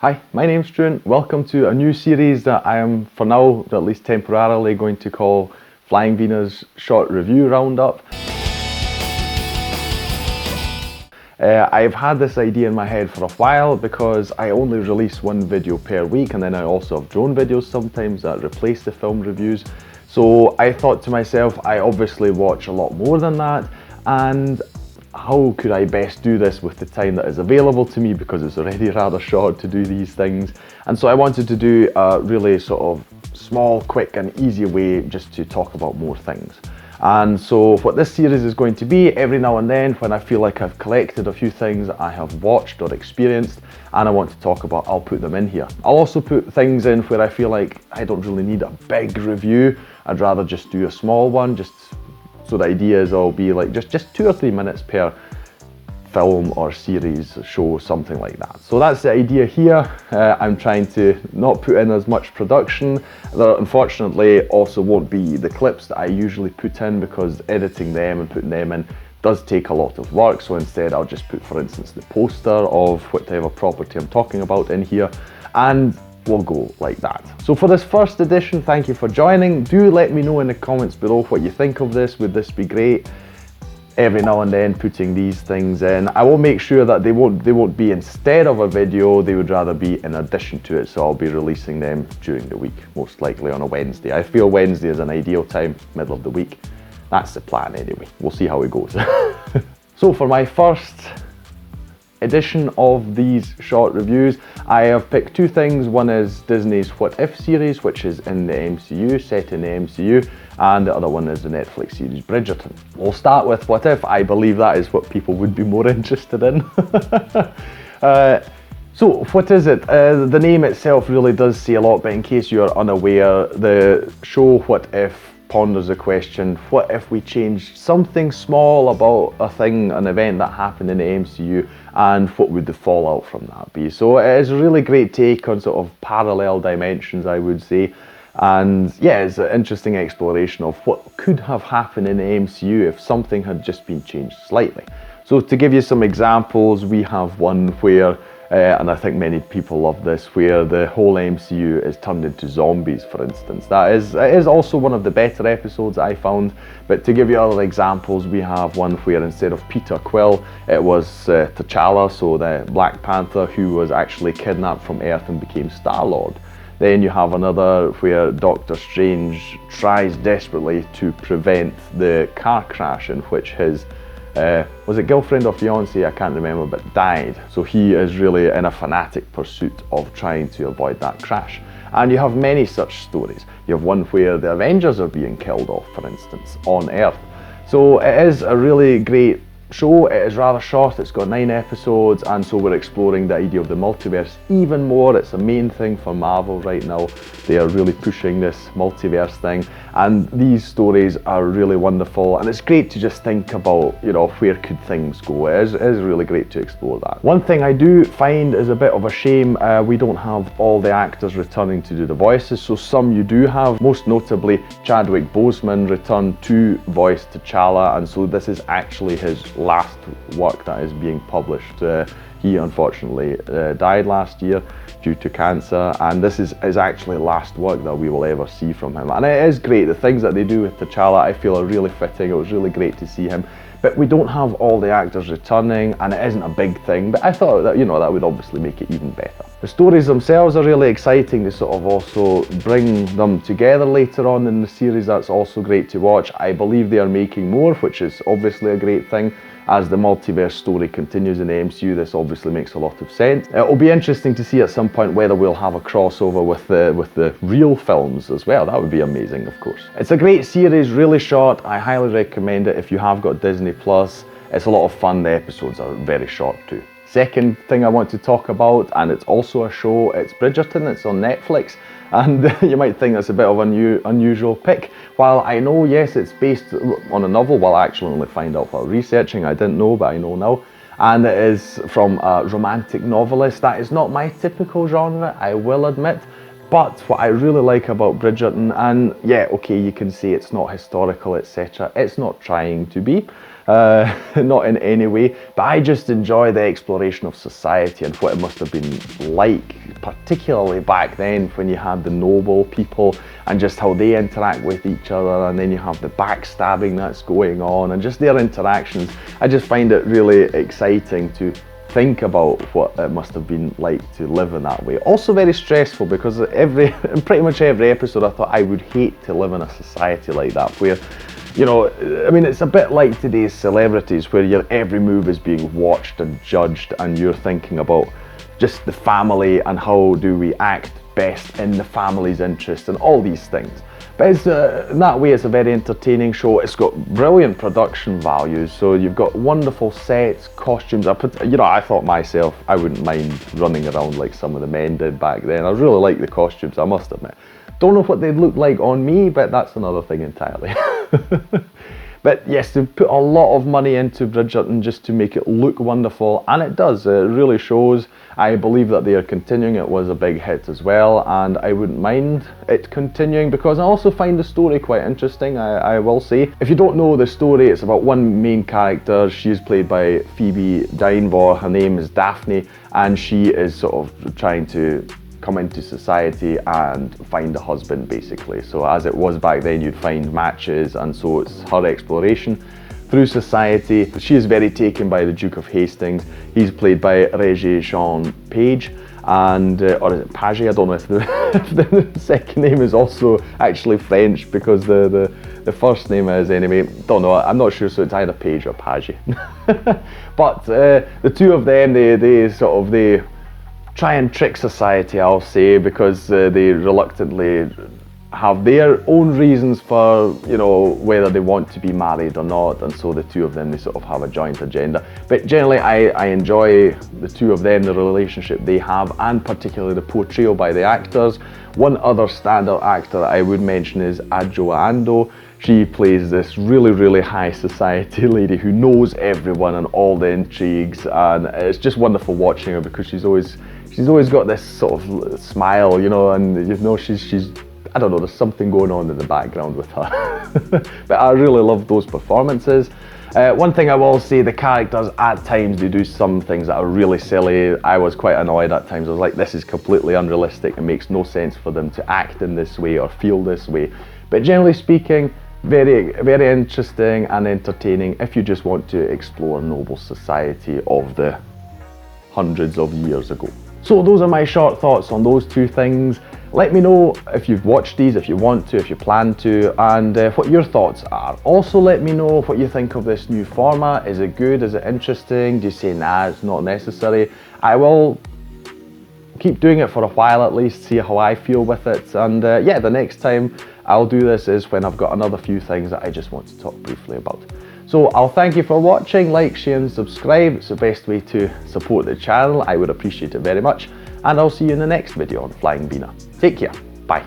Hi, my name's Stuart. Welcome to a new series that I am, for now, at least temporarily, going to call Flying Wiener's Short Review Roundup. I've had this idea in my head for a while because I only release one video per week, and then I also have drone videos sometimes that replace the film reviews. So I thought to myself, I obviously watch a lot more than that, and how could I best do this with the time that is available to me, because it's already rather short to do these things. And so I wanted to do a really sort of small, quick and easy way just to talk about more things. And so what this series is going to be, every now and then when I feel like I've collected a few things I have watched or experienced and I want to talk about, I'll put them in here. I'll also put things in where I feel like I don't really need a big review. I'd rather just do a small one, just so the idea is I'll be like just 2 or 3 minutes per film or series, show, something like that. So that's the idea here. I'm trying to not put in as much production. There unfortunately also won't be the clips that I usually put in, because editing them and putting them in does take a lot of work. So instead I'll just put, for instance, the poster of whatever property I'm talking about in here, and we'll go like that. So for this first edition, thank you for joining. Do let me know in the comments below what you think of this. Would this be great? Every now and then putting these things in. I will make sure that they won't be instead of a video, they would rather be in addition to it, so I'll be releasing them during the week, most likely on a Wednesday. I feel Wednesday is an ideal time, middle of the week. That's the plan anyway. We'll see how it goes. So for my first edition of these short reviews, I have picked 2 things. One is Disney's What If series, which is in the MCU, set in the MCU, and the other one is the Netflix series Bridgerton. We'll start with What If. I believe that is what people would be more interested in. So what is it? The name itself really does say a lot, but in case you're unaware, the show What If ponders the question, what if we changed something small about a thing, an event that happened in the MCU, and what would the fallout from that be? So it is a really great take on sort of parallel dimensions, I would say. And yeah, it's an interesting exploration of what could have happened in the MCU if something had just been changed slightly. So to give you some examples, we have one where, and I think many people love this, where the whole MCU is turned into zombies, for instance. It is also one of the better episodes I found, but to give you other examples, we have one where instead of Peter Quill, it was T'Challa, so the Black Panther, who was actually kidnapped from Earth and became Star-Lord. Then you have another where Doctor Strange tries desperately to prevent the car crash in which his was it girlfriend or fiance, I can't remember, but died. So he is really in a fanatic pursuit of trying to avoid that crash. And you have many such stories. You have one where the Avengers are being killed off, for instance, on Earth. So it is a really great show. It is rather short, it's got 9 episodes, and so we're exploring the idea of the multiverse even more. It's a main thing for Marvel right now. They are really pushing this multiverse thing, and these stories are really wonderful, and it's great to just think about, you know, where could things go. It is really great to explore that. One thing I do find is a bit of a shame, we don't have all the actors returning to do the voices. So some you do have, most notably Chadwick Boseman returned to voice T'Challa, and so this is actually his last work that is being published. He unfortunately died last year due to cancer, and this is actually last work that we will ever see from him. And it is great. The things that they do with T'Challa I feel are really fitting. It was really great to see him, but we don't have all the actors returning, and it isn't a big thing, but I thought that, you know, that would obviously make it even better. The stories themselves are really exciting. They sort of also bring them together later on in the series. That's also great to watch. I believe they are making more, which is obviously a great thing. As the multiverse story continues in the MCU, this obviously makes a lot of sense. It'll be interesting to see at some point whether we'll have a crossover with the real films as well. That would be amazing, of course. It's a great series, really short. I highly recommend it if you have got Disney+. It's a lot of fun. The episodes are very short too. Second thing I want to talk about, and it's also a show, it's Bridgerton. It's on Netflix, and you might think that's a bit of an unusual pick. While I know, yes, it's based on a novel, well, I actually only find out while researching. I didn't know, but I know now. And it is from a romantic novelist. That is not my typical genre, I will admit. But what I really like about Bridgerton, and yeah, okay, you can say it's not historical, etc. It's not trying to be. not in any way, but I just enjoy the exploration of society and what it must have been like particularly back then when you had the noble people and just how they interact with each other, and then you have the backstabbing that's going on and just their interactions. I just find it really exciting to think about what it must have been like to live in that way. Also very stressful, because in pretty much every episode I thought I would hate to live in a society like that, where, you know, I mean, it's a bit like today's celebrities, where your every move is being watched and judged, and you're thinking about just the family and how do we act best in the family's interest and all these things. But it's, in that way, it's a very entertaining show. It's got brilliant production values, so you've got wonderful sets, costumes. You know, I thought myself, I wouldn't mind running around like some of the men did back then. I really like the costumes, I must admit. Don't know what they'd look like on me, but that's another thing entirely. But yes, they've put a lot of money into Bridgerton just to make it look wonderful, and it does. It really shows. I believe that they are continuing. It was a big hit as well, and I wouldn't mind it continuing, because I also find the story quite interesting, I will say. If you don't know the story, it's about one main character. She's played by Phoebe Dynevor. Her name is Daphne, and she is sort of trying to come into society and find a husband, basically. So as it was back then, you'd find matches, and so it's her exploration through society. She is very taken by the Duke of Hastings. He's played by Regé-Jean Page, and or is it Page? I don't know if the second name is also actually French, because the first name is, anyway, don't know, I'm not sure, so it's either Page or Page. But the two of them, they try and trick society, I'll say, because they reluctantly have their own reasons for, you know, whether they want to be married or not, and so the two of them, they sort of have a joint agenda. But generally, I enjoy the two of them, the relationship they have, and particularly the portrayal by the actors. One other standout actor I would mention is Adjo Ando. She plays this really, really high society lady who knows everyone and all the intrigues, and it's just wonderful watching her, because she's always got this sort of smile, you know, and you know she's I don't know, there's something going on in the background with her. But I really love those performances. One thing I will say, the characters at times, they do some things that are really silly. I was quite annoyed at times. I was like, this is completely unrealistic. It makes no sense for them to act in this way or feel this way. But generally speaking, very, very interesting and entertaining if you just want to explore noble society of the hundreds of years ago. So those are my short thoughts on those two things. Let me know if you've watched these, if you want to, if you plan to, and what your thoughts are. Also let me know what you think of this new format. Is it good? Is it interesting? Do you say, nah, it's not necessary? I will keep doing it for a while at least, see how I feel with it. And yeah, the next time I'll do this is when I've got another few things that I just want to talk briefly about. So I'll thank you for watching. Like, share and subscribe. It's the best way to support the channel. I would appreciate it very much. And I'll see you in the next video on Flying Wiener. Take care. Bye.